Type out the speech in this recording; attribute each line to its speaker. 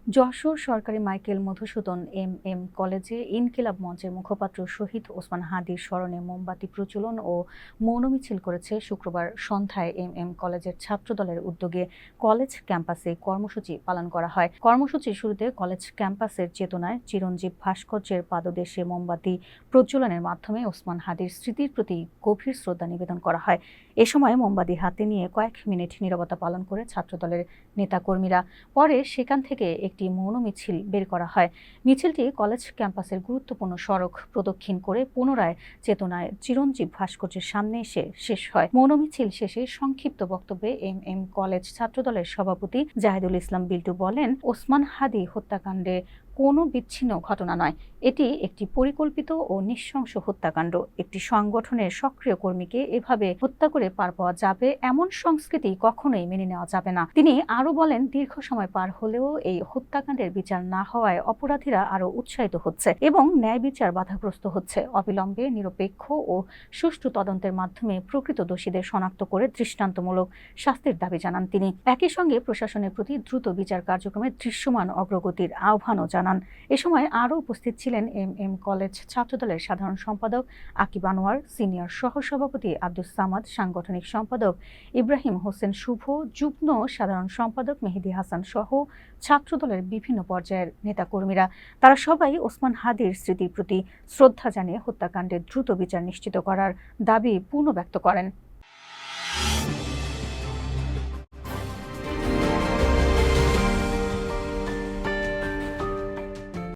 Speaker 1: যশোর সরকারি Michael Madhusudan M কলেজে ইনকিলাব মঞ্চের মুখপাত্র শহীদ ওসমান হাদির স্মরণে মোমবাতি প্রজ্বলন ও মৌন মিছিল করেছে শুক্রবার সন্ধ্যায় এম কলেজের ছাত্রদলের উদ্যোগে কলেজ ক্যাম্পাসে কর্মসূচি পালন করা হয়। কর্মসূচির শুরুতে কলেজ ক্যাম্পাসের চেতনায় চিরঞ্জীব ভাস্কর্যের পাদদেশে মোমবাতি প্রজ্বলনের মাধ্যমে ওসমান হাদির স্মৃতির প্রতি গভীর শ্রদ্ধা নিবেদন করা হয়। এ সময় মোমবাতি হাতে নিয়ে কয়েক মিনিট নীরবতা পালন করে ছাত্রদলের নেতাকর্মীরা পরে সেখান থেকে একটি মৌন মিছিল বের করা হয়। মিছিলটি কলেজ ক্যাম্পাসের গুরুত্বপূর্ণ সড়ক প্রদক্ষিণ করে পুনরায় চেতনায় চিরঞ্জীব ভাস্কর্যের সামনে এসে শেষ হয়। মৌন মিছিল শেষে সংক্ষিপ্ত বক্তব্যে এম কলেজ ছাত্রদলের সভাপতি জাহিদুল ইসলাম বিল্টু বলেন, ওসমান হাদি হত্যাকাণ্ডে কোনো বিচ্ছিন্ন ঘটনা নয়, এটি একটি পরিকল্পিত ও নৃশংস হত্যাকাণ্ড। একটি সংগঠনের সক্রিয় কর্মীকে এভাবে হত্যা করে পার পাওয়া যাবে এমন সংস্কৃতি কখনোই মেনে নেওয়া যাবে না। তিনি আরও বলেন, দীর্ঘ সময় পার হলেও এই হত্যাকাণ্ডের বিচার না হওয়ায় অপরাধীরা আরও উৎসাহিত হচ্ছে এবং ন্যায় বিচার বাধাগ্রস্ত হচ্ছে। অবিলম্বে নিরপেক্ষ ও সুষ্ঠু তদন্তের মাধ্যমে প্রকৃত দোষীদের শনাক্ত করে দৃষ্টান্তমূলক শাস্তির দাবি জানান তিনি। একই সঙ্গে প্রশাসনের প্রতি দ্রুত বিচার কার্যক্রমে দৃশ্যমান অগ্রগতির আহ্বানও জানান। এ সময় আরও উপস্থিত ছিলেন এম কলেজ ছাত্রদলের সাধারণ সম্পাদক আকিব আনোয়ার, সিনিয়র সহসভাপতি আব্দুস সামাদ, সাংগঠনিক সম্পাদক ইব্রাহিম হোসেন শুভ, যুগ্ম সাধারণ সম্পাদক মেহেদী হাসান সহ ছাত্রদলের বিভিন্ন পর্যায়ের নেতাকর্মীরা। তারা সবাই ওসমান হাদির স্মৃতির প্রতি শ্রদ্ধা জানিয়ে হত্যাকাণ্ডের দ্রুত বিচার নিশ্চিত করার দাবি পুনর্ব্যক্ত করেন।